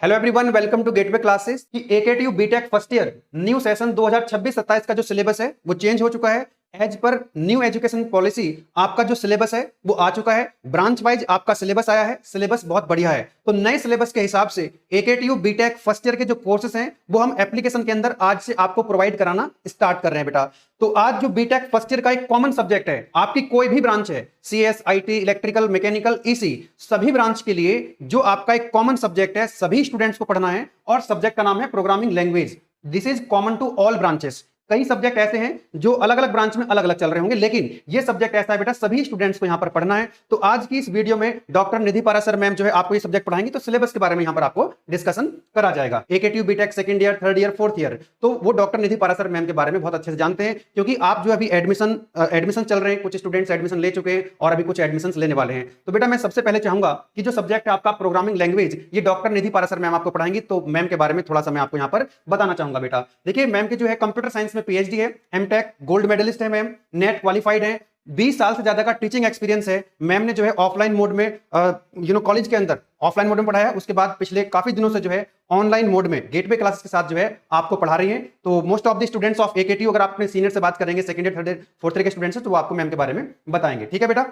Hello everyone, welcome to Gateway Classes की AKTU BTech first year new session 2026-27 का जो syllabus है वो चेंज हो चुका है। As per new education policy आपका जो सिलेबस है वो आ चुका है। ब्रांच वाइज आपका सिलेबस आया है, सिलेबस बहुत बढ़िया है। तो नए सिलेबस के हिसाब से एकेटीयू बीटेक फर्स्ट ईयर के जो कोर्सेस हैं वो हम एप्लीकेशन के अंदर आज से आपको प्रोवाइड कराना स्टार्ट कर रहे हैं बेटा। तो आज जो बीटेक फर्स्ट ईयर का एक कॉमन सब्जेक्ट है, आपकी कोई भी ब्रांच है, CS, IT, electrical, mechanical, EC, सभी ब्रांच के लिए जो आपका एक कॉमन सब्जेक्ट है, सभी स्टूडेंट्स को पढ़ना है और सब्जेक्ट का नाम है programming language. This is common to all branches. कई सब्जेक्ट ऐसे हैं जो अलग अलग ब्रांच में अलग अलग चल रहे होंगे, लेकिन ये सब्जेक्ट ऐसा है बेटा, सभी स्टूडेंट्स को यहां पर पढ़ना है। तो आज की इस वीडियो में डॉक्टर निधि पारासर मैम जो है आपको ये सब्जेक्ट पढ़ाएंगी, तो सिलेबस के बारे में यहां पर आपको डिस्कशन करा जाएगा। AKTU BTech second year, third year, fourth year, तो वो डॉक्टर निधि पारासर मैम के बारे में बहुत अच्छे से जानते हैं, क्योंकि आप जो अभी एडमिशन चल रहे हैं, कुछ स्टूडेंट्स एडमिशन ले चुके हैं और अभी कुछ एडमिशन लेने वाले हैं। तो बेटा मैं सबसे पहले चाहूंगा कि जो सब्जेक्ट है आपका प्रोग्रामिंग लैंग्वेज, ये डॉक्टर निधि पारासर मैम आपको पढ़ाएंगी। तो मैम के बारे में थोड़ा सा मैं आपको यहां पर बताना चाहूंगा बेटा। देखिए, मैम के जो है कंप्यूटर साइंस में पीएचडी है, एमटेक गोल्ड मेडलिस्ट है मैम, नेट क्वालिफाइड है, 20 साल से ज्यादा का टीचिंग एक्सपीरियंस है। मैम ने जो है ऑफलाइन मोड में कॉलेज के अंदर ऑफलाइन मोड में पढ़ाया, उसके बाद पिछले काफी दिनों से जो है ऑनलाइन मोड में गेटवे क्लासेस के साथ जो है आपको पढ़ा रही हैं। तो most of the students of AKTU, अगर आप अपने सीनियर से बात करेंगे, second year, third year, fourth year के स्टूडेंट्स हैं, तो वो आपको मैम के बारे में बताएंगे। ठीक है बेटा,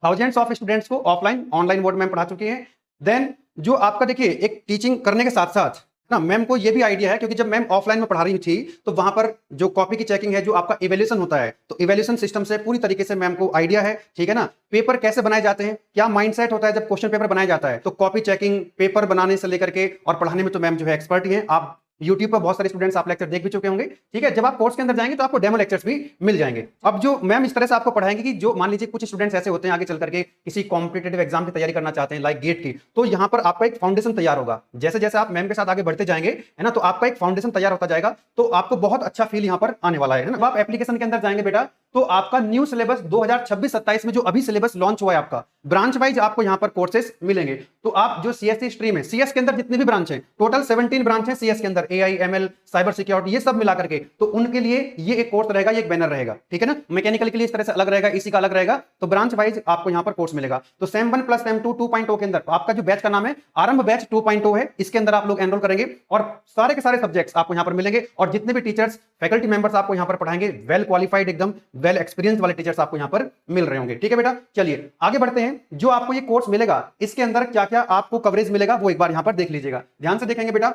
थाउजेंड्स ऑफ स्टूडेंट्स को ऑफलाइन ऑनलाइन मोड में पढ़ा चुकी हैं। देन जो आपका देखिए एक टीचिंग करने के साथ साथ ना, मैम को ये भी आइडिया है, क्योंकि जब मैम ऑफलाइन में पढ़ा रही थी तो वहां पर जो कॉपी की चेकिंग है, जो आपका इवैल्यूएशन होता है, तो इवैल्यूएशन सिस्टम से पूरी तरीके से मैम को आइडिया है। ठीक है ना, पेपर कैसे बनाए जाते हैं, क्या माइंडसेट होता है जब क्वेश्चन पेपर बनाया जाता है। तो कॉपी चेकिंग, पेपर बनाने से लेकर के और पढ़ाने में तो मैम जो है एक्सपर्ट ही है। आप यूट्यूब पर बहुत सारे स्टूडेंट्स आप लेक्चर देख भी चुके होंगे। ठीक है, जब आप कोर्स के अंदर जाएंगे तो आपको डेमो लेक्चर्स भी मिल जाएंगे। अब जो मैम इस तरह से आपको पढ़ाएंगे कि जो मान लीजिए कुछ स्टूडेंट्स ऐसे होते हैं आगे चल करके किसी कॉम्पिटिटिव एग्जाम की तैयारी करना चाहते हैं, लाइक गेट की, तो यहां पर आपका एक फाउंडेशन तैयार होगा। जैसे जैसे आप मैम के साथ आगे बढ़ते जाएंगे, है ना, तो आपका एक फाउंडेशन तैयार होता जाएगा। तो आपको बहुत अच्छा फील यहां पर आने वाला है ना। आप एप्लीकेशन के अंदर जाएंगे बेटा, तो आपका न्यू सिलेबस 2026-27 में जो अभी सिलेबस लॉन्च हुआ है आपका, ब्रांच वाइज आपको यहां पर कोर्सेस मिलेंगे। तो आप जो सीएससी स्ट्रीम है, सीएस के अंदर जितनी भी ब्रांच है, टोटल 17 ब्रांच है सीएस के अंदर, एआई, एमएल, साइबर सिक्योरिटी, ये सब मिला करके, तो उनके लिए ये एक कोर्स रहेगा, ये एक बैनर रहेगा। ठीक है ना, मैकेनिकल के लिए इस तरह से अलग रहेगा, इसी का अलग रहेगा। तो ब्रांच वाइज आपको यहां पर कोर्स मिलेगा। तो सेम 1 प्लस सेम 2 2.0 के अंदर आपका जो बैच का नाम है आरंभ बैच 2.0 है, इसके अंदर आप लोग एनरोल करेंगे और सारे के सारे सब्जेक्ट्स आपको यहां पर मिलेंगे। और जितने भी टीचर्स, फैकल्टी मेंबर्स आपको यहां पर पढ़ाएंगे, वेल क्वालिफाइड, एकदम वेल एक्सपीरियंस वाले टीचर्स आपको यहां पर मिल रहे होंगे। ठीक है बेटा, चलिए आगे बढ़ते हैं। जो आपको ये कोर्स मिलेगा, इसके अंदर क्या क्या आपको कवरेज मिलेगा वो एक बार यहां पर देख लीजिएगा, ध्यान से देखेंगे बेटा।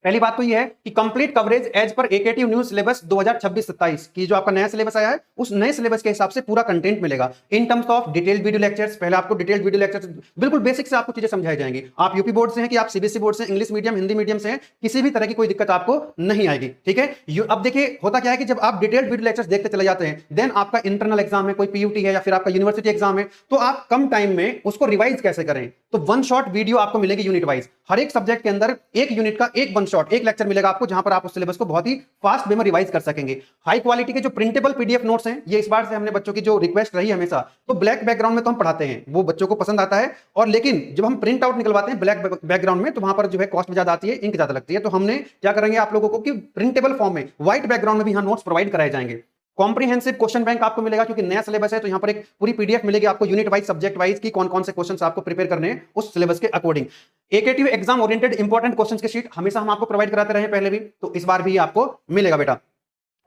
पहली बात तो ये है कि कंप्लीट कवरेज एज पर एकेटीयू न्यू सिलेबस 2026-27 की जो आपका नया सिलेबस आया है, उस नए सिलेबस के हिसाब से पूरा कंटेंट मिलेगा in terms of detailed video lectures. पहले आपको डिटेल्ड वीडियो लेक्चर्स बिल्कुल बेसिक से आपको चीजें समझाई जाएंगी। आप यूपी बोर्ड से हैं कि आप सीबीएसई बोर्ड से, इंग्लिश मीडियम, हिंदी मीडियम से हैं, किसी भी तरह की कोई दिक्कत आपको नहीं आएगी। ठीक है, अब देखिए होता क्या है कि जब आप डिटेल्ड वीडियो लेक्चर्स देखते चले जाते हैं, देन आपका इंटरनल एग्जाम है, कोई पीयूटी है या फिर आपका यूनिवर्सिटी एग्जाम है, तो आप कम टाइम में उसको रिवाइज कैसे करें। तो वन शॉट वीडियो आपको मिलेगी यूनिट वाइज, हर एक सब्जेक्ट के अंदर एक यूनिट का एक वन शॉट, एक लेक्चर मिलेगा आपको, जहां पर आप उस सिलेबस को बहुत ही फास्ट वे में रिवाइज कर सकेंगे। हाई क्वालिटी के जो प्रिंटेबल पीडीएफ नोट्स हैं, ये इस बार से हमने बच्चों की जो रिक्वेस्ट रही हमेशा, तो ब्लैक बैकग्राउंड में तो हम पढ़ाते हैं, वो बच्चों को पसंद आता है। और लेकिन जब हम प्रिंट आउट निकलवाते हैं ब्लैक बैकग्राउंड में, तो वहां पर जो है कॉस्ट ज्यादा आती है, इंक ज्यादा लगती है। तो हमने क्या करेंगे आप लोगों को कि प्रिंटेबल फॉर्म में व्हाइट बैकग्राउंड में भी यहां नोट्स प्रोवाइड कराए जाएंगे। कॉम्प्रिहेंसिव क्वेश्चन बैंक आपको मिलेगा, क्योंकि नया सिलेबस है, तो यहां पर एक पूरी पीडीएफ मिलेगी आपको यूनिट वाइज, सब्जेक्ट वाइज की कौन कौन से क्वेश्चंस आपको प्रिपेयर करने हैं उस सिलेबस के according. AKTU exam oriented important questions की शीट हमेशा हम आपको प्रोवाइड कराते रहे पहले भी, तो इस बार भी आपको मिलेगा बेटा।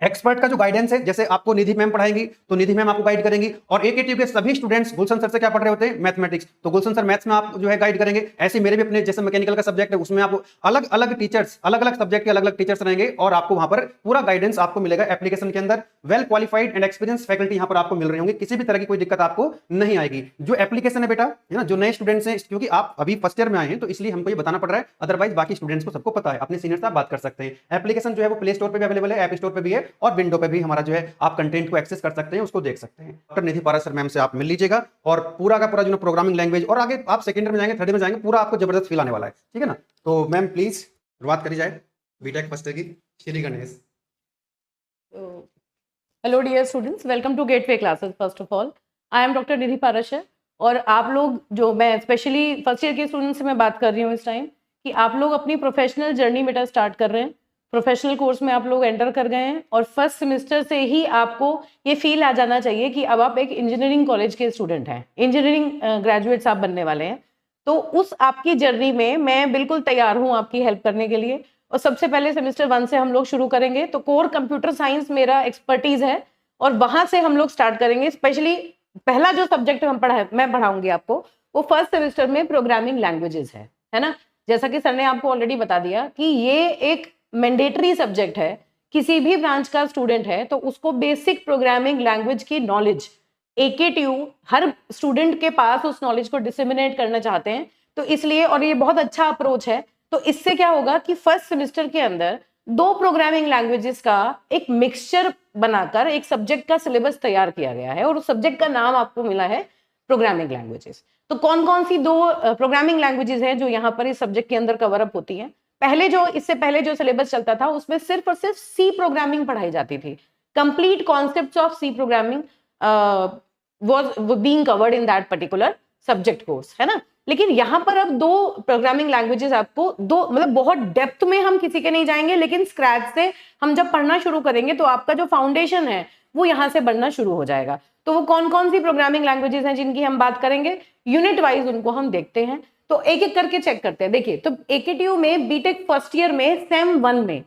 एक्सपर्ट का जो गाइडेंस है, जैसे आपको निधि मैम पढ़ाएंगी तो निधि मैम आपको गाइड करेंगी। और एकेटीयू के सभी स्टूडेंट्स गुलशन सर से क्या पढ़ रहे होते हैं, मैथमेटिक्स, तो गुलशन सर मैथ्स में आप जो है गाइड करेंगे। ऐसे मेरे भी अपने जैसे मैकेनिकल का सब्जेक्ट है, उसमें आप अलग अलग टीचर्स, अलग अलग सब्जेक्ट के अलग अलग टीचर्स रहेंगे और आपको वहां पर पूरा गाइडेंस आपको मिलेगा एप्लीकेशन के अंदर। Well qualified and experience faculty यहां पर आपको मिल रहे होंगे, किसी भी तरह की कोई दिक्कत आपको नहीं आएगी। जो एप्लीकेशन है बेटा, है ना, जो नए स्टूडेंट्स हैं, क्योंकि आप अभी फर्स्ट ईयर में आए हैं तो इसलिए हमको ये बताना पड़ रहा है, अदरवाइज बाकी स्टूडेंट्स को सबको पता है, अपने सीनियर से आप बात कर सकते हैं। एप्लीकेशन जो है वो प्ले स्टोर पर भी अवेलेबल है, ऐप स्टोर पर भी है और विंडो पे भी हमारा जो है आप कंटेंट को एक्सेस कर सकते हैं, उसको देख सकते हैं। डॉक्टर निधि पारासर मैम से आप मिल लीजिएगा और पूरा का पूरा जो प्रोग्रामिंग लैंग्वेज, और आगे आप सेकंड ईयर में जाएंगे, थर्ड ईयर में जाएंगे, पूरा आपको जबरदस्त फील आने वाला है। ठीक है ना, तो मैम प्लीज शुरुआत करी जाए बीटेक फर्स्ट ईयर की। Shri Ganesh. Hello dear students, welcome to Gateway Classes. First of all I am doctor Nidhi Parashar, और आप लोग जो, मैं स्पेशली फर्स्ट ईयर के स्टूडेंट्स से मैं बात कर रही हूँ इस टाइम, कि आप लोग अपनी प्रोफेशनल जर्नी बेटा स्टार्ट कर रहे हैं। प्रोफेशनल कोर्स में आप लोग एंटर कर गए हैं और फर्स्ट सेमेस्टर से ही आपको ये फील आ जाना चाहिए कि अब आप एक इंजीनियरिंग कॉलेज के स्टूडेंट हैं, इंजीनियरिंग ग्रेजुएट्स आप बनने वाले हैं। तो उस आपकी जर्नी में मैं बिल्कुल तैयार हूं आपकी हेल्प करने के लिए। और सबसे पहले सेमेस्टर 1 से हम लोग शुरू करेंगे, तो कोर कंप्यूटर साइंस मेरा एक्सपर्टीज है और वहां से हम लोग स्टार्ट करेंगे। स्पेशली पहला जो सब्जेक्ट मैं पढ़ाऊंगी आपको, वो फर्स्ट सेमेस्टर में प्रोग्रामिंग लैंग्वेजेस है ना। जैसा कि सर ने आपको ऑलरेडी बता दिया कि ये एक मैंडेटरी सब्जेक्ट है, किसी भी ब्रांच का स्टूडेंट है तो उसको बेसिक प्रोग्रामिंग लैंग्वेज की नॉलेज AKTU हर स्टूडेंट के पास उस नॉलेज को डिसेमिनेट करना चाहते हैं, तो इसलिए, और ये बहुत अच्छा अप्रोच है। तो इससे क्या होगा कि फर्स्ट सेमेस्टर के अंदर 2 प्रोग्रामिंग लैंग्वेजेस का एक मिक्सचर बनाकर एक सब्जेक्ट का सिलेबस तैयार किया गया है और उस सब्जेक्ट का नाम आपको मिला है प्रोग्रामिंग लैंग्वेजेस। तो कौन कौन सी 2 प्रोग्रामिंग लैंग्वेजेस हैं जो यहाँ पर इस सब्जेक्ट के अंदर कवर अप होती हैं? इससे पहले जो सिलेबस चलता था उसमें सिर्फ और सिर्फ सी प्रोग्रामिंग पढ़ाई जाती थी। Complete concepts of C programming was being covered in that particular subject course, है ना। लेकिन यहाँ पर अब 2 प्रोग्रामिंग लैंग्वेजेस आपको मतलब बहुत डेप्थ में हम किसी के नहीं जाएंगे, लेकिन स्क्रैच से हम जब पढ़ना शुरू करेंगे तो आपका जो फाउंडेशन है वो यहाँ से बनना शुरू हो जाएगा। तो वो कौन कौन सी प्रोग्रामिंग लैंग्वेजेस हैं जिनकी हम बात करेंगे, यूनिट वाइज उनको हम देखते हैं। तो एक एक करके चेक करते हैं। देखिए, तो AKTU में बीटेक फर्स्ट ईयर में सेम 1 में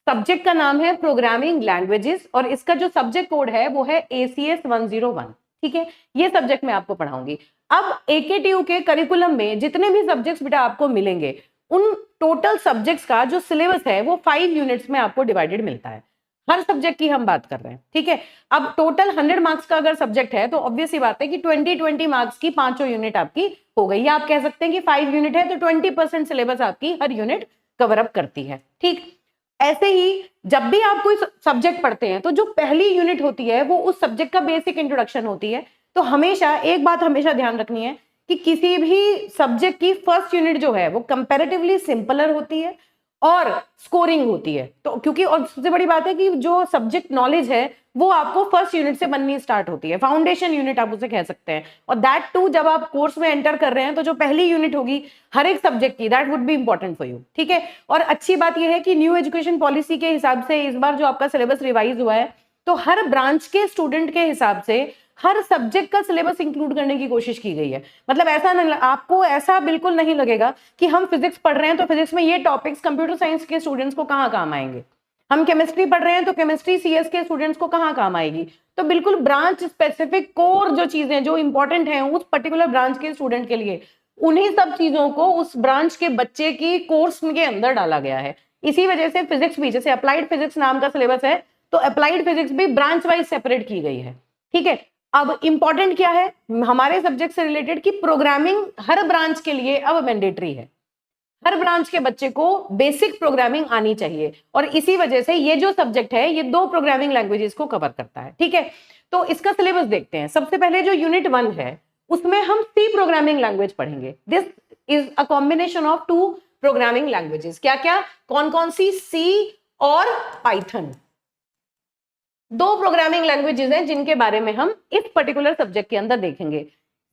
सब्जेक्ट का नाम है प्रोग्रामिंग लैंग्वेजेस और इसका जो सब्जेक्ट कोड है वो है ACS 101। ठीक है, ये सब्जेक्ट मैं आपको पढ़ाऊंगी। अब AKTU के करिकुलम में जितने भी सब्जेक्ट्स बेटा आपको मिलेंगे, उन टोटल सब्जेक्ट्स का जो सिलेबस है वो 5 यूनिट्स में आपको डिवाइडेड मिलता है। हर सब्जेक्ट की हम बात कर रहे हैं, ठीक है। अब टोटल 100 मार्क्स का अगर सब्जेक्ट है तो ऑब्वियस सी बात है कि 20 मार्क्स की 5 यूनिट आपकी हो गई, या आप कह सकते हैं कि 5 यूनिट है तो 20% सिलेबस आपकी हर यूनिट कवर अप करती है। ठीक, ऐसे ही जब भी आप कोई सब्जेक्ट पढ़ते हैं तो जो पहली यूनिट होती है वो उस सब्जेक्ट का बेसिक इंट्रोडक्शन होती है। तो हमेशा एक बात हमेशा ध्यान रखनी है कि किसी भी सब्जेक्ट की फर्स्ट यूनिट जो है वो कंपैरेटिवली सिंपलर होती है और स्कोरिंग होती है। तो क्योंकि, और सबसे बड़ी बात है कि जो सब्जेक्ट नॉलेज है वो आपको फर्स्ट यूनिट से बननी स्टार्ट होती है, फाउंडेशन यूनिट आप उसे कह सकते हैं। और दैट टू जब आप कोर्स में एंटर कर रहे हैं तो जो पहली यूनिट होगी हर एक सब्जेक्ट की, that would be important for you. ठीक है, और अच्छी बात यह है कि न्यू एजुकेशन पॉलिसी के हिसाब से इस बार जो आपका सिलेबस रिवाइज हुआ है तो हर ब्रांच के स्टूडेंट के हिसाब से हर सब्जेक्ट का सिलेबस इंक्लूड करने की कोशिश की गई है। मतलब ऐसा नहीं, आपको ऐसा बिल्कुल नहीं लगेगा कि हम फिजिक्स पढ़ रहे हैं तो फिजिक्स में ये टॉपिक्स कंप्यूटर साइंस के स्टूडेंट्स को कहाँ काम आएंगे, हम केमिस्ट्री पढ़ रहे हैं तो केमिस्ट्री CS के स्टूडेंट्स को कहाँ काम आएगी। तो बिल्कुल ब्रांच स्पेसिफिक कोर जो चीजें जो इंपॉर्टेंट हैं उस पर्टिकुलर ब्रांच के स्टूडेंट के लिए, उन्हीं सब चीजों को उस ब्रांच के बच्चे की कोर्स के अंदर डाला गया है। इसी वजह से फिजिक्स भी, जैसे अप्लाइड फिजिक्स नाम का सिलेबस है तो अप्लाइड फिजिक्स भी ब्रांच वाइज सेपरेट की गई है। ठीक है, अब इंपॉर्टेंट क्या है हमारे सब्जेक्ट से रिलेटेड कि प्रोग्रामिंग हर ब्रांच के लिए अब मैंडेटरी है, हर ब्रांच के बच्चे को बेसिक प्रोग्रामिंग आनी चाहिए। और इसी वजह से ये जो सब्जेक्ट है ये 2 प्रोग्रामिंग लैंग्वेजेस को कवर करता है। ठीक है, तो इसका सिलेबस देखते हैं। सबसे पहले जो यूनिट 1 है उसमें हम सी प्रोग्रामिंग लैंग्वेज पढ़ेंगे। This is a combination of 2 programming languages. क्या क्या, कौन कौन सी? सी और पाइथन। 2 प्रोग्रामिंग लैंग्वेजेस हैं जिनके बारे में हम इस पर्टिकुलर सब्जेक्ट के अंदर देखेंगे।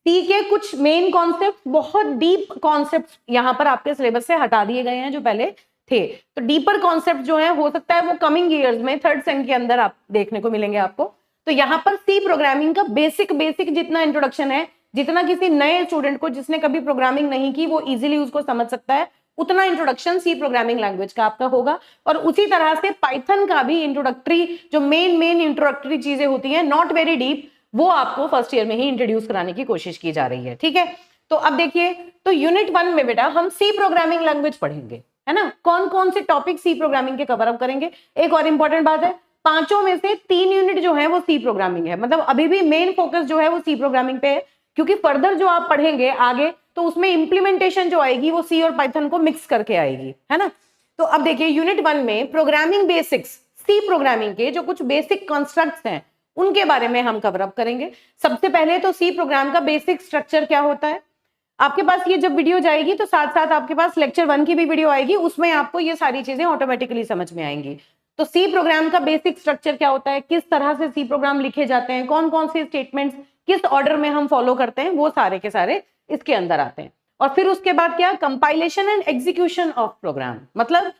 सी के कुछ मेन कॉन्सेप्ट, बहुत डीप कॉन्सेप्ट यहाँ पर आपके सिलेबस से हटा दिए गए हैं जो पहले थे। तो डीपर कॉन्सेप्ट जो है हो सकता है वो कमिंग ईयर्स में 3rd सेम के अंदर आप देखने को मिलेंगे आपको। तो यहाँ पर सी प्रोग्रामिंग का बेसिक जितना इंट्रोडक्शन है, जितना किसी नए स्टूडेंट को जिसने कभी प्रोग्रामिंग नहीं की वो इजीली उसको समझ सकता है, उतना इंट्रोडक्शन सी प्रोग्रामिंग लैंग्वेज का आपका होगा। और उसी तरह से पाइथन का भी इंट्रोडक्टरी, जो मेन इंट्रोडक्टरी चीजें होती हैं, नॉट वेरी डीप, वो आपको फर्स्ट ईयर में ही इंट्रोड्यूस कराने की कोशिश की जा रही है। ठीक है, तो अब देखिए, तो यूनिट 1 में बेटा हम सी प्रोग्रामिंग लैंग्वेज पढ़ेंगे, है ना। कौन कौन से टॉपिक सी प्रोग्रामिंग के कवर अप करेंगे? एक और इंपॉर्टेंट बात है, 5 में से 3 यूनिट जो है वो सी प्रोग्रामिंग है। मतलब अभी भी मेन फोकस जो है वो सी प्रोग्रामिंग पे है, क्योंकि फर्दर जो आप पढ़ेंगे आगे तो उसमें इंप्लीमेंटेशन जो आएगी वो सी और पाइथन को मिक्स करके आएगी, है ना। तो अब देखिए, यूनिट 1 में प्रोग्रामिंग बेसिक्स, सी प्रोग्रामिंग के जो कुछ बेसिक कंस्ट्रक्ट्स हैं उनके बारे में हम कवर अप करेंगे। सबसे पहले तो सी प्रोग्राम का बेसिक स्ट्रक्चर क्या होता है। आपके पास ये जब वीडियो जाएगी तो साथ साथ आपके पास लेक्चर 1 की भी वीडियो आएगी, उसमें आपको ये सारी चीजें ऑटोमेटिकली समझ में आएंगी। तो सी प्रोग्राम का बेसिक स्ट्रक्चर क्या होता है, किस तरह से सी प्रोग्राम लिखे जाते हैं, कौन कौन से स्टेटमेंट्स किस ऑर्डर में हम फॉलो करते हैं, वो सारे के सारे इसके अंदर आते हैं। और फिर उसके बाद क्या, compilation and execution of program. मतलब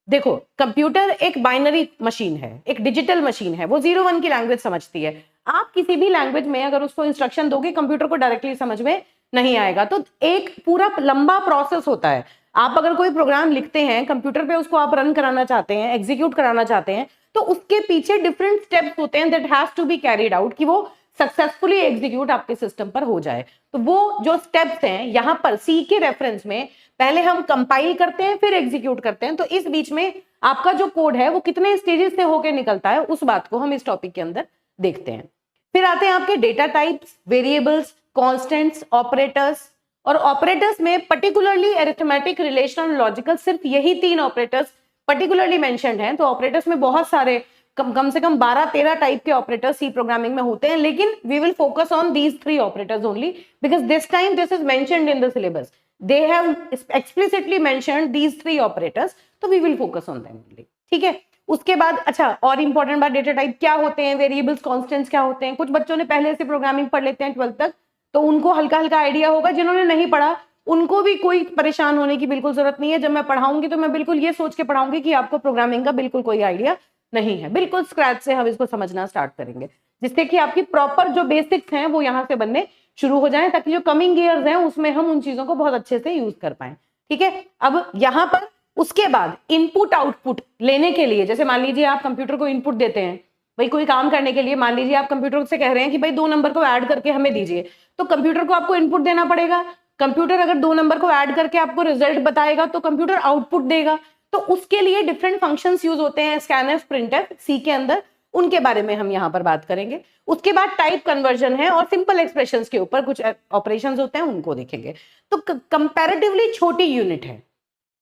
देखो, कंप्यूटर एक बाइनरी मशीन है, एक डिजिटल मशीन है, वो 0-1 की लैंग्वेज समझती है। आप किसी भी लैंग्वेज में अगर उसको इंस्ट्रक्शन दोगे कंप्यूटर को डायरेक्टली समझ में नहीं आएगा। तो एक पूरा लंबा प्रोसेस होता है। आप अगर कोई प्रोग्राम लिखते हैं कंप्यूटर पे, उसको आप रन कराना चाहते हैं, एग्जीक्यूट कराना चाहते हैं, तो उसके पीछे डिफरेंट स्टेप्स होते हैं that has to be carried out, कि वो सक्सेसफुली एग्जीक्यूट आपके सिस्टम पर हो जाए। तो वो जो स्टेप्स हैं यहाँ पर सी के रेफरेंस में, पहले हम कंपाइल करते हैं फिर एग्जीक्यूट करते हैं। तो इस बीच में आपका जो कोड है वो कितने स्टेजेस से होकर निकलता है, उस बात को हम इस टॉपिक के अंदर देखते हैं। फिर आते हैं आपके data types, variables, constants, operators. और ऑपरेटर्स में पर्टिकुलरली अरिथमेटिक, रिलेशनल, लॉजिकल, सिर्फ यही 3 ऑपरेटर्स पर्टिकुलरली मेंशन्ड हैं। तो ऑपरेटर्स में बहुत सारे कम से कम 12-13 टाइप के ऑपरेटर्स सी प्रोग्रामिंग में होते हैं, लेकिन we will focus on these 3 operators only because this time this is mentioned in the syllabus. They have explicitly mentioned these 3 operators, तो we will focus on them only. ठीक है। उसके बाद अच्छा, और इंपॉर्टेंट बात, डेटा टाइप क्या होते हैं, वेरिएबल्स, कांस्टेंट्स क्या होते हैं। कुछ बच्चों ने पहले से प्रोग्रामिंग पढ़ लेते हैं 12th तक, तो उनको हल्का हल्का आइडिया होगा। जिन्होंने नहीं पढ़ा उनको भी कोई परेशान होने की बिल्कुल जरूरत नहीं है। जब मैं पढ़ाऊंगी तो मैं बिल्कुल ये सोच के पढ़ाऊंगी कि आपको प्रोग्रामिंग का बिल्कुल कोई आइडिया नहीं है, बिल्कुल स्क्रैच से हम इसको समझना स्टार्ट करेंगे, जिससे कि आपकी प्रॉपर जो बेसिक्स हैं वो यहाँ से बनने शुरू हो जाएं, ताकि जो कमिंग ईयर्स हैं उसमें हम उन चीजों को बहुत अच्छे से यूज कर पाए। ठीक है। अब यहाँ पर उसके बाद इनपुट आउटपुट लेने के लिए, जैसे मान लीजिए आप कंप्यूटर को इनपुट देते हैं, भाई कोई काम करने के लिए, मान लीजिए आप कंप्यूटर से कह रहे हैं कि भाई 2 नंबर को ऐड करके हमें दीजिए, तो कंप्यूटर को आपको इनपुट देना पड़ेगा। कंप्यूटर अगर 2 नंबर को ऐड करके आपको रिजल्ट बताएगा तो कंप्यूटर आउटपुट देगा। तो उसके लिए डिफरेंट फंक्शंस यूज होते हैं, स्कैनफ, प्रिंटफ, सी के अंदर, उनके बारे में हम यहाँ पर बात करेंगे। उसके बाद टाइप कन्वर्जन है और सिंपल एक्सप्रेशंस के ऊपर कुछ ऑपरेशंस होते हैं, उनको देखेंगे। तो कंपैरेटिवली छोटी यूनिट है,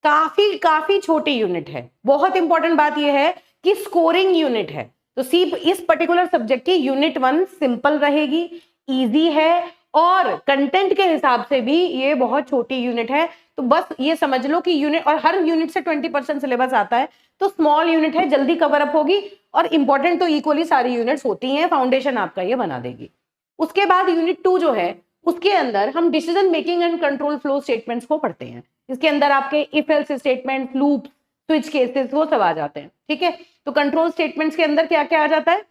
काफी छोटी यूनिट है। बहुत इंपॉर्टेंट बात यह है कि स्कोरिंग यूनिट है। तो सी इस पर्टिकुलर सब्जेक्ट की यूनिट 1 सिंपल रहेगी, इजी है, और कंटेंट के हिसाब से भी ये बहुत छोटी यूनिट है। तो बस ये समझ लो कि यूनिट, और हर यूनिट से 20% सिलेबस आता है, तो स्मॉल यूनिट है, जल्दी कवर अप होगी। और इंपॉर्टेंट तो इक्वली सारी यूनिट्स होती हैं, फाउंडेशन आपका ये बना देगी। उसके बाद यूनिट 2 जो है, उसके अंदर हम decision making and control flow statements को पढ़ते हैं। इसके अंदर आपके if else statement, loop, switch cases, वो सब आ जाते हैं। ठीक है। तो कंट्रोल स्टेटमेंट्स के अंदर क्या क्या आ जाता है,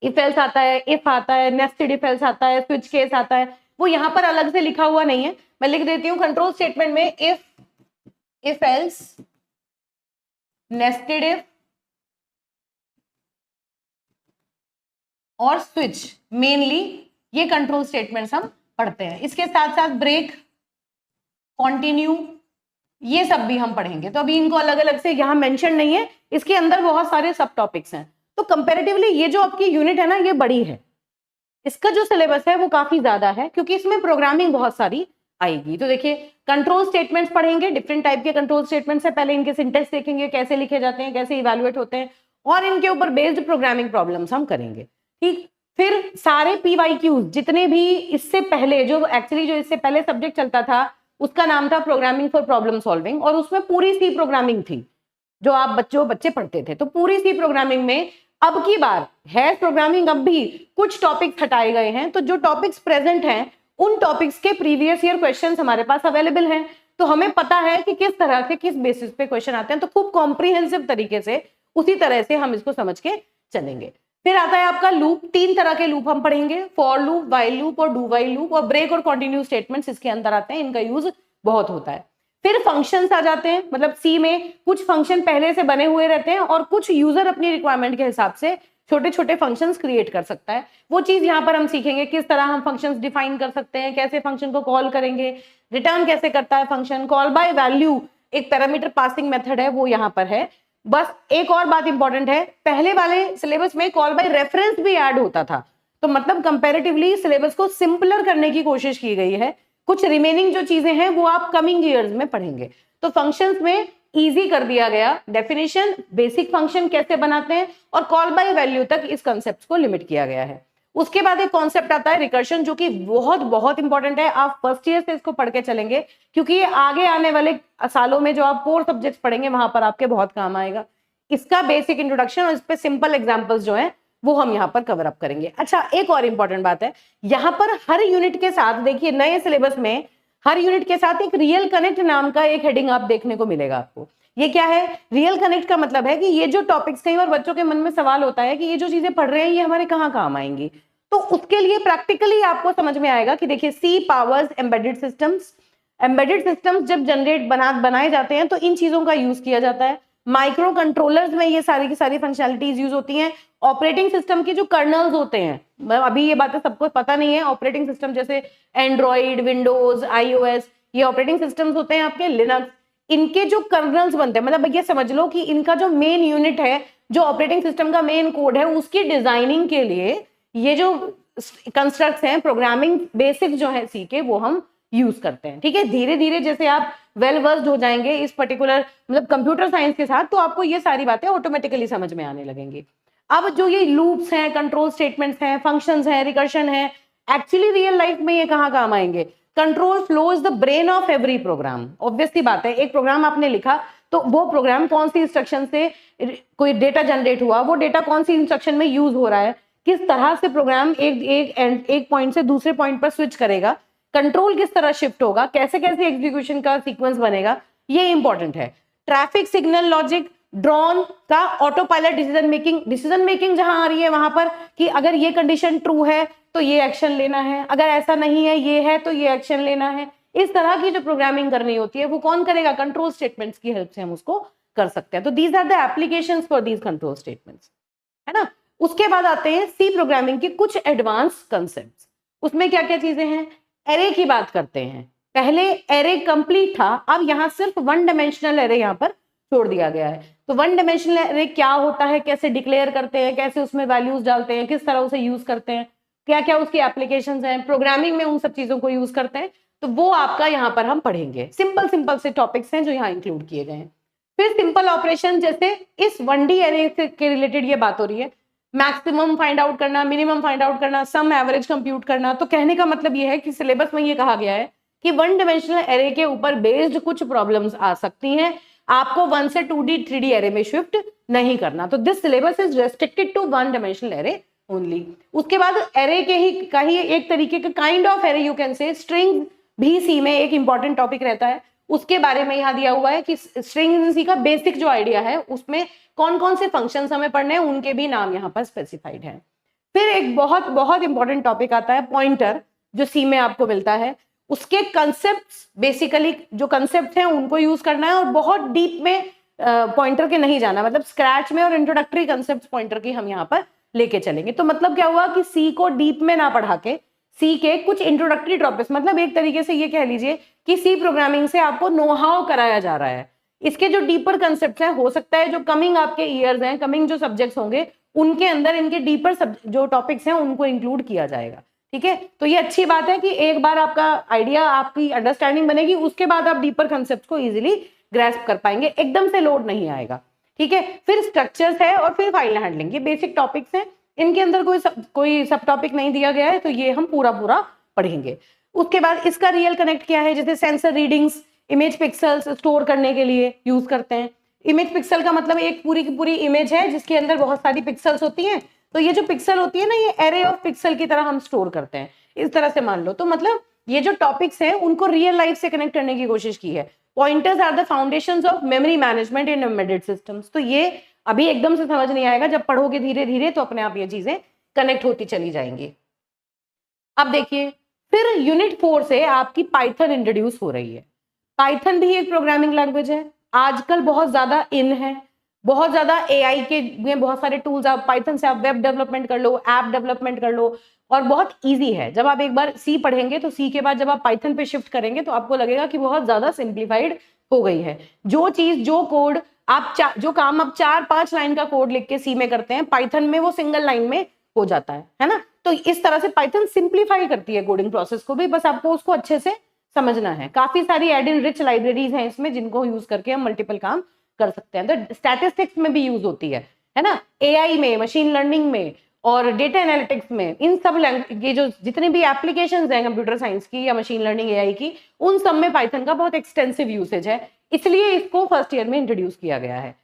इफ एल्स आता है, इफ आता है, नेस्टेड इफ एल्स आता है, स्विच केस आता है। वो यहाँ पर अलग से लिखा हुआ नहीं है, मैं लिख देती हूँ। कंट्रोल स्टेटमेंट में इफ एल्स, नेस्टेड इफ और स्विच, मेनली ये कंट्रोल स्टेटमेंट्स हम पढ़ते हैं। इसके साथ साथ ब्रेक, कॉन्टिन्यू, ये सब भी हम पढ़ेंगे। तो अभी इनको अलग अलग से यहाँ मेंशन नहीं है, इसके अंदर बहुत सारे सब टॉपिक्स हैं। तो कंपैरेटिवली ये जो आपकी यूनिट है ना, ये बड़ी है। इसका जो सिलेबस है वो काफी ज्यादा है, क्योंकि इसमें प्रोग्रामिंग बहुत सारी आएगी। तो देखिए, कंट्रोल स्टेटमेंट्स पढ़ेंगे, डिफरेंट टाइप के कंट्रोल स्टेटमेंट्स है। पहले इनके सिंटेक्स देखेंगे, कैसे लिखे जाते हैं, कैसे इवैल्यूएट होते हैं, और इनके ऊपर बेस्ड प्रोग्रामिंग प्रॉब्लम्स हम करेंगे। ठीक। फिर सारे PYQs जितने भी इससे पहले, जो एक्चुअली जो इससे पहले सब्जेक्ट चलता था उसका नाम था प्रोग्रामिंग फॉर प्रॉब्लम सॉल्विंग, और उसमें पूरी सी प्रोग्रामिंग थी जो आप बच्चे पढ़ते थे। तो पूरी सी प्रोग्रामिंग में अब की बार है प्रोग्रामिंग, अब भी कुछ टॉपिक्स हटाए गए हैं। तो जो टॉपिक्स प्रेजेंट हैं उन टॉपिक्स के प्रीवियस ईयर क्वेश्चंस हमारे पास अवेलेबल हैं। तो हमें पता है कि किस तरह से, किस बेसिस पे क्वेश्चन आते हैं। तो खूब कॉम्प्रिहेंसिव तरीके से, उसी तरह से हम इसको समझ के चलेंगे। फिर आता है आपका लूप। 3 तरह के लूप हम पढ़ेंगे, फॉर लूप, व्हाइल लूप और डू व्हाइल लूप। और ब्रेक और कंटिन्यू स्टेटमेंट्स इसके अंदर आते हैं, इनका यूज बहुत होता है। फिर फंक्शंस आ जाते हैं, मतलब सी में कुछ फंक्शन पहले से बने हुए रहते हैं और कुछ यूजर अपनी रिक्वायरमेंट के हिसाब से छोटे छोटे फंक्शंस क्रिएट कर सकता है। वो चीज यहाँ पर हम सीखेंगे, किस तरह हम फंक्शंस डिफाइन कर सकते हैं, कैसे फंक्शन को कॉल करेंगे, रिटर्न कैसे करता है फंक्शन, कॉल बाय वैल्यू एक पैरामीटर पासिंग मेथड है, वो यहाँ पर है। बस एक और बात इंपॉर्टेंट है, पहले वाले सिलेबस में कॉल बाय रेफरेंस भी ऐड होता था। तो मतलब कंपैरेटिवली सिलेबस को सिंपलर करने की कोशिश की गई है। कुछ रिमेनिंग जो चीजें हैं वो आप कमिंग ईयर्स में पढ़ेंगे। तो फंक्शंस में इजी कर दिया गया, डेफिनेशन, बेसिक फंक्शन कैसे बनाते हैं, और कॉल बाय वैल्यू तक इस कॉन्सेप्ट को लिमिट किया गया है। उसके बाद एक कॉन्सेप्ट आता है रिकर्शन, जो कि बहुत बहुत इंपॉर्टेंट है। आप फर्स्ट ईयर से इसको पढ़ के चलेंगे, क्योंकि ये आगे आने वाले सालों में जो आप कोर सब्जेक्ट्स पढ़ेंगे वहां पर आपके बहुत काम आएगा। इसका बेसिक इंट्रोडक्शन और इस पे सिंपल एग्जांपल्स जो हैं वो हम यहाँ पर कवर अप करेंगे। अच्छा, एक और इंपॉर्टेंट बात है, यहाँ पर हर यूनिट के साथ देखिए, नए सिलेबस में हर यूनिट के साथ एक रियल कनेक्ट नाम का एक हेडिंग आप देखने को मिलेगा आपको। ये क्या है? रियल कनेक्ट का मतलब है कि ये जो टॉपिक्स, कई बार बच्चों के मन में सवाल होता है कि ये जो चीजें पढ़ रहे हैं ये हमारे कहाँ काम आएंगी। तो उसके लिए प्रैक्टिकली आपको समझ में आएगा कि देखिए C powers embedded systems. Embedded systems जब जनरेट बनाए जाते हैं तो इन चीजों का यूज किया जाता है। माइक्रो कंट्रोलर्स में ये सारी की सारी फंक्शनलिटीज यूज होती हैं। ऑपरेटिंग सिस्टम के जो कर्नल्स होते हैं, अभी ये बातें सबको पता नहीं है, ऑपरेटिंग सिस्टम जैसे एंड्रॉइड, विंडोज, आईओएस, ये ऑपरेटिंग सिस्टम्स होते हैं आपके लिनक्स। इनके जो कर्नल्स बनते हैं, मतलब ये समझ लो कि इनका जो मेन यूनिट है, जो ऑपरेटिंग सिस्टम का मेन कोड है, उसकी डिजाइनिंग के लिए ये जो कंस्ट्रक्ट्स हैं, प्रोग्रामिंग बेसिक जो है सी के, वो हम यूज करते हैं। ठीक है, धीरे धीरे जैसे आप वेल वर्स्ड हो जाएंगे इस पर्टिकुलर मतलब कंप्यूटर साइंस के साथ, तो आपको ये सारी बातें ऑटोमेटिकली समझ में आने लगेंगी। अब जो ये लूप्स हैं, कंट्रोल स्टेटमेंट्स हैं, फंक्शंस हैं, रिकर्शन है, एक्चुअली रियल लाइफ में ये कहाँ काम आएंगे? Control flow is the brain of every program. Obvious सी बात है, एक प्रोग्राम आपने लिखा तो वो प्रोग्राम कौन सी इंस्ट्रक्शन से कोई डेटा जनरेट हुआ, वो डेटा कौन सी इंस्ट्रक्शन में यूज हो रहा है, किस तरह से प्रोग्राम एक पॉइंट से दूसरे पॉइंट पर स्विच करेगा, कंट्रोल किस तरह शिफ्ट होगा, कैसे कैसे एग्जीक्यूशन का सीक्वेंस बनेगा, ये इंपॉर्टेंट है। ट्रैफिक सिग्नल लॉजिक, ड्रोन का ऑटो पायलट डिसीजन मेकिंग जहां आ रही है वहां पर कि अगर ये कंडीशन ट्रू है तो ये एक्शन लेना है, अगर ऐसा नहीं है, ये है तो ये एक्शन लेना है। इस तरह की जो प्रोग्रामिंग करनी होती है वो कौन करेगा? कंट्रोल स्टेटमेंट्स की हेल्प से हम उसको कर सकते हैं। तो these are the applications for these control statements, है ना। उसके बाद आते हैं सी प्रोग्रामिंग के कुछ एडवांस कंसेप्ट्स। उसमें क्या क्या चीजें हैं? एरे की बात करते हैं। पहले एरे कंप्लीट था, अब यहाँ सिर्फ वन डायमेंशनल एरे यहाँ पर छोड़ दिया गया है। तो वन डायमेंशनल एरे क्या होता है, कैसे डिक्लेयर करते हैं, कैसे उसमें वैल्यूज डालते हैं, किस तरह उसे यूज करते हैं, क्या क्या उसकी एप्लीकेशंस हैं, प्रोग्रामिंग में उन सब चीजों को यूज करते हैं, तो वो आपका यहाँ पर हम पढ़ेंगे। सिंपल से टॉपिक्स हैं जो यहाँ इंक्लूड किए गए हैं। फिर सिंपल ऑपरेशन, जैसे इस 1D एरे के रिलेटेड ये बात हो रही है, मैक्सिमम फाइंड आउट करना, मिनिमम फाइंड आउट करना, सम एवरेज कंप्यूट करना। तो कहने का मतलब ये है कि सिलेबस में ये कहा गया है कि वन डायमेंशनल एरे के ऊपर बेस्ड कुछ प्रॉब्लम्स आ सकती हैं, आपको 1 से 2D 3D एरे में शिफ्ट नहीं करना। तो this syllabus is restricted to one dimensional array only. उसके बाद एरे के ही एक तरीके का kind of array you can say, string भी सी में एक इंपॉर्टेंट टॉपिक रहता है, उसके बारे में यहाँ दिया हुआ है कि स्ट्रिंग सी का बेसिक जो आइडिया है उसमें कौन कौन से फंक्शंस हमें पढ़ने हैं, उनके भी नाम यहाँ पर स्पेसिफाइड है। फिर एक बहुत बहुत इंपॉर्टेंट टॉपिक आता है पॉइंटर, जो सी में आपको मिलता है। उसके कंसेप्ट्स, बेसिकली जो कंसेप्ट हैं उनको यूज करना है और बहुत डीप में पॉइंटर के नहीं जाना, मतलब स्क्रैच में और इंट्रोडक्टरी कंसेप्ट पॉइंटर की हम यहाँ पर लेके चलेंगे। तो मतलब क्या हुआ कि सी को डीप में ना पढ़ा के सी के कुछ इंट्रोडक्टरी टॉपिक्स, मतलब एक तरीके से ये कह लीजिए कि सी प्रोग्रामिंग से आपको नो हाउ कराया जा रहा है। इसके जो डीपर कंसेप्ट्स हैं, हो सकता है जो कमिंग आपके ईयर्स हैं, कमिंग जो सब्जेक्ट्स होंगे, उनके अंदर इनके डीपर जो टॉपिक्स हैं उनको इंक्लूड किया जाएगा। ठीक है, तो ये अच्छी बात है कि एक बार आपका आइडिया, आपकी अंडरस्टैंडिंग बनेगी, उसके बाद आप डीपर कंसेप्ट को इजिली ग्रैस्प कर पाएंगे, एकदम से लोड नहीं आएगा। ठीक है, फिर स्ट्रक्चर्स है और फिर फाइल हैंडलिंग, ये बेसिक टॉपिक्स हैं, इनके अंदर कोई सब टॉपिक नहीं दिया गया है, तो ये हम पूरा पढ़ेंगे। उसके बाद इसका रियल कनेक्ट क्या है, जैसे sensor readings, image pixels store करने के लिए यूज करते हैं। इमेज पिक्सल का मतलब एक पूरी की पूरी इमेज है जिसके अंदर बहुत सारी पिक्सल्स होती हैं, तो ये जो पिक्सल होती है ना, ये एरे ऑफ पिक्सल की तरह हम स्टोर करते हैं, इस तरह से मान लो। तो मतलब ये जो टॉपिक्स हैं उनको रियल लाइफ से कनेक्ट करने की कोशिश की है। Pointers are the foundations of memory management in embedded systems. तो ये अभी एकदम से समझ नहीं आएगा, जब पढ़ोगे धीरे धीरे तो अपने आप ये चीजें कनेक्ट होती चली जाएंगी। अब देखिए, फिर यूनिट 4 से आपकी पाइथन इंट्रोड्यूस हो रही है। पाइथन भी एक प्रोग्रामिंग लैंग्वेज है, आजकल बहुत ज्यादा इन है, बहुत ज्यादा एआई के में बहुत सारे टूल्स, आप पाइथन से आप वेब डेवलपमेंट कर लो, ऐप डेवलपमेंट कर लो, और बहुत इजी है। जब आप एक बार सी पढ़ेंगे तो सी के बाद जब आप पाइथन पे शिफ्ट करेंगे तो आपको लगेगा कि बहुत ज्यादा सिंप्लीफाइड हो गई है। जो चीज, जो कोड आप जो काम आप 4-5 लाइन का कोड लिख के सी में करते हैं, पाइथन में वो सिंगल लाइन में हो जाता है ना। तो इस तरह से पाइथन सिंप्लीफाई करती है कोडिंग प्रोसेस को भी, बस आपको उसको अच्छे से समझना है। काफी सारी एड इन रिच लाइब्रेरीज हैं इसमें, जिनको यूज करके हम मल्टीपल काम कर सकते हैं। तो स्टैटिस्टिक्स में भी यूज होती है ना, एआई में, मशीन लर्निंग में और डेटा एनालिटिक्स में, इन सब ये जो जितने भी एप्लीकेशंस हैं कंप्यूटर साइंस की या मशीन लर्निंग, एआई की, उन सब में पाइथन का बहुत एक्सटेंसिव यूसेज है, इसलिए इसको फर्स्ट ईयर में इंट्रोड्यूस किया गया है।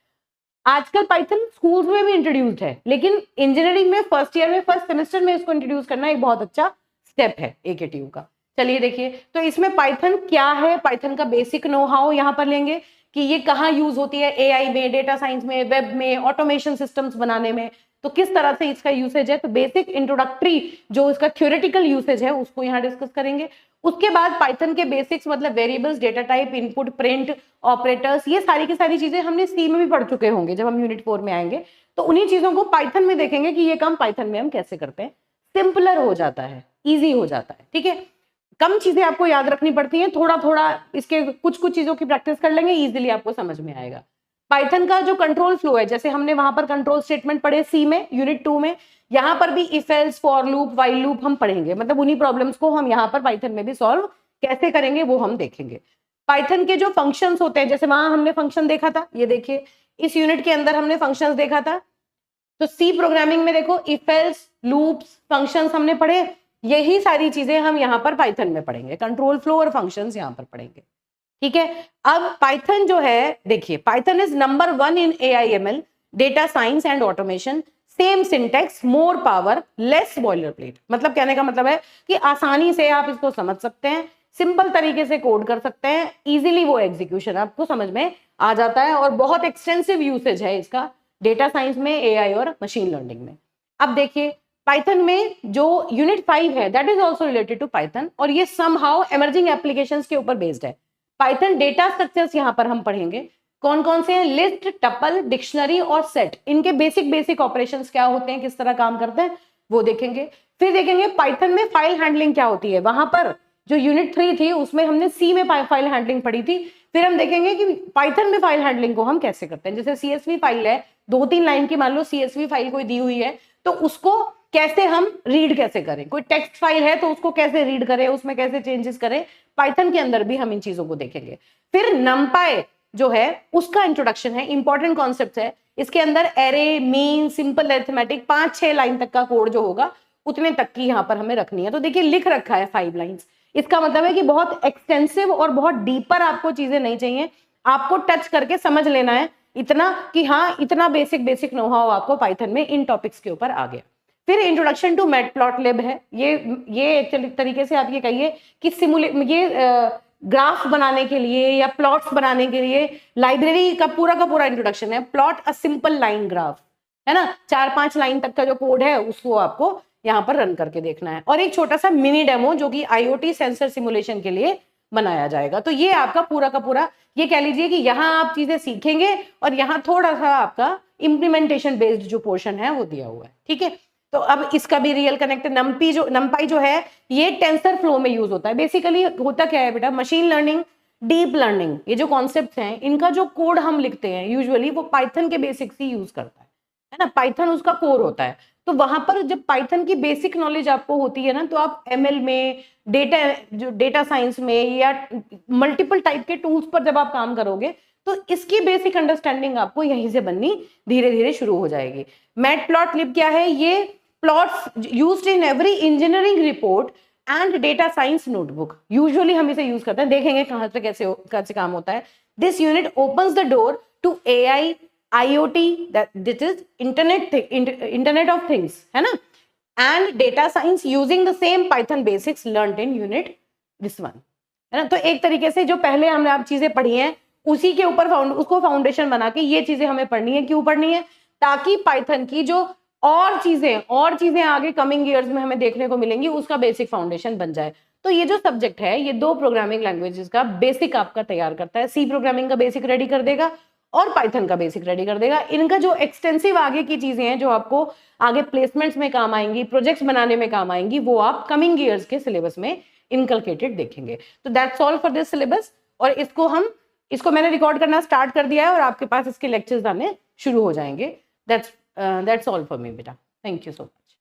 आजकल पाइथन स्कूल्स में भी इंट्रोड्यूस्ड है, लेकिन इंजीनियरिंग में फर्स्ट ईयर में, फर्स्ट सेमेस्टर में इसको इंट्रोड्यूस करना एक बहुत अच्छा स्टेप है एकेटीयू का। चलिए देखिए, तो इसमें पाइथन क्या है, पाइथन का बेसिक नो हाउ यहाँ पर लेंगे कि ये कहाँ यूज होती है, एआई में, डेटा साइंस में, वेब में, ऑटोमेशन सिस्टम्स बनाने में, तो किस तरह से इसका यूसेज है, तो बेसिक इंट्रोडक्टरी जो इसका थ्योरेटिकल यूसेज है उसको यहाँ डिस्कस करेंगे। उसके बाद पाइथन के बेसिक्स मतलब variables, data type, input, print, operators, ये सारी की सारी चीजें हमने सी में भी पढ़ चुके होंगे जब हम यूनिट 4 में आएंगे, तो उन्हीं चीजों को पाइथन में देखेंगे कि ये काम पाइथन में हम कैसे करते हैं। सिंपलर हो जाता है, इजी हो जाता है, ठीक है। कम चीजें आपको याद रखनी पड़ती हैं, थोड़ा थोड़ा इसके कुछ कुछ चीजों की प्रैक्टिस कर लेंगे, इजीली आपको समझ में आएगा। पाइथन का जो कंट्रोल फ्लो है, जैसे हमने वहां पर कंट्रोल स्टेटमेंट पढ़े सी में, यूनिट 2 में, यहाँ पर भी if else, for loop, while loop हम पढ़ेंगे, मतलब उन्हीं प्रॉब्लम्स को हम यहाँ पर पाइथन में भी सॉल्व कैसे करेंगे वो हम देखेंगे। पाइथन के जो फंक्शंस होते हैं, जैसे वहां हमने फंक्शन देखा था, ये देखिए इस यूनिट के अंदर हमने फंक्शंस देखा था, तो सी प्रोग्रामिंग में देखो इफ एल्स, लूप्स, फंक्शंस हमने पढ़े, यही सारी चीजें हम यहाँ पर पाइथन में पढ़ेंगे, कंट्रोल फ्लो और फंक्शंस यहाँ पर पढ़ेंगे, ठीक है। अब पाइथन जो है, देखिए Python is number 1 in AIML, data science and automation, same syntax, more power, less boilerplate. मतलब कहने का मतलब है कि आसानी से आप इसको समझ सकते हैं, सिंपल तरीके से कोड कर सकते हैं, इजीली वो एग्जीक्यूशन आपको समझ में आ जाता है, और बहुत एक्सटेंसिव यूसेज है इसका डेटा साइंस में, AI और मशीन लर्निंग में। अब देखिए पाइथन में जो यूनिट 5 है that is also related to Python, और ये समहाउ एमर्जिंग एप्लीकेशंस के ऊपर बेस्ड है। पाइथन डेटा स्ट्रक्चर्स यहाँ पर हम पढ़ेंगे, कौन कौन से हैं, लिस्ट, टपल, डिक्शनरी और सेट, इनके बेसिक ऑपरेशंस क्या होते हैं, किस तरह काम करते हैं वो देखेंगे। फिर देखेंगे पाइथन में फाइल हैंडलिंग क्या होती है, वहां पर जो यूनिट 3 थी उसमें हमने सी में फाइल हैंडलिंग पढ़ी थी, फिर हम देखेंगे कि पाइथन में फाइल हैंडलिंग को हम कैसे करते हैं। जैसे CSV फाइल है 2-3 लाइन की, मान लो CSV फाइल कोई दी हुई है, तो उसको कैसे हम रीड कैसे करें, कोई टेक्स्ट फाइल है तो उसको कैसे रीड करें, उसमें कैसे चेंजेस करें, पाइथन के अंदर भी हम इन चीजों को देखेंगे। फिर नमपाई जो है उसका इंट्रोडक्शन है, इंपॉर्टेंट कॉन्सेप्ट है, इसके अंदर array, mean, simple arithmetic, 5-6 line तक का कोड जो होगा उतने तक की यहाँ पर हमें रखनी है। तो देखिए लिख रखा है 5 लाइन्स, इसका मतलब है कि बहुत एक्सटेंसिव और बहुत डीपर आपको चीजें नहीं चाहिए, आपको टच करके समझ लेना है इतना कि हाँ इतना बेसिक नो हाउ आपको पाइथन में इन टॉपिक्स के ऊपर आ गया। फिर इंट्रोडक्शन टू मैटप्लॉटलिब है, ये एक तरीके से आप ये कहिए कि ये ग्राफ बनाने के लिए या प्लॉट्स बनाने के लिए लाइब्रेरी का पूरा इंट्रोडक्शन है। Plot a simple line graph, है ना, 4-5 लाइन तक का जो कोड है उसको आपको यहाँ पर रन करके देखना है, और एक छोटा सा मिनी डेमो जो कि IoT सेंसर सिमुलेशन के लिए बनाया जाएगा। तो ये आपका पूरा का पूरा, ये कह लीजिए कि यहाँ आप चीजें सीखेंगे और यहाँ थोड़ा सा आपका इम्प्लीमेंटेशन बेस्ड जो पोर्शन है वो दिया हुआ है, ठीक है। तो अब इसका भी रियल कनेक्ट, नमपाई जो है ये टेंसर फ्लो में यूज होता है। बेसिकली होता क्या है बेटा, मशीन लर्निंग, डीप लर्निंग, ये जो कॉन्सेप्ट हैं इनका जो कोड हम लिखते हैं यूजुअली वो पाइथन के बेसिक्स ही यूज करता है ना, पाइथन उसका कोर होता है। तो वहां पर जब पाइथन की बेसिक नॉलेज आपको होती है ना, तो आप ML में, डेटा साइंस में या मल्टीपल टाइप के टूल्स पर जब आप काम करोगे तो इसकी बेसिक अंडरस्टैंडिंग आपको यहीं से बननी धीरे धीरे शुरू हो जाएगी। मैटप्लॉटलिब क्या है, ये plots used in every engineering report and data science notebook, usually हम इसे यूज करते हैं, देखेंगे कहां से कैसे काम होता है। This unit opens the door to AI, IoT, that is internet of things, है ना, and data science using the same Python basics learned in unit this one, है ना। तो एक तरीके से जो पहले हमने आप चीजें पढ़ी हैं उसी के ऊपर उसको फाउंडेशन बना के ये चीजें हमें पढ़नी है। क्यों पढ़नी है, ताकि पाइथन की जो और चीजें आगे कमिंग ईयर्स में हमें देखने को मिलेंगी उसका बेसिक फाउंडेशन बन जाए। तो ये जो सब्जेक्ट है ये 2 प्रोग्रामिंग लैंग्वेजेस का बेसिक आपका तैयार करता है, सी प्रोग्रामिंग का बेसिक रेडी कर देगा और पाइथन का बेसिक रेडी कर देगा। इनका जो एक्सटेंसिव आगे की चीजें हैं जो आपको आगे प्लेसमेंट्स में काम आएंगी, प्रोजेक्ट्स बनाने में काम आएंगी, वो आप कमिंग ईयर्स के सिलेबस में इनकलकेटेड देखेंगे। तो that's all for this syllabus, और इसको मैंने रिकॉर्ड करना स्टार्ट कर दिया है और आपके पास इसके लेक्चर्स आने शुरू हो जाएंगे। दैट्स ऑल फॉर मी बेटा, थैंक यू सो मच।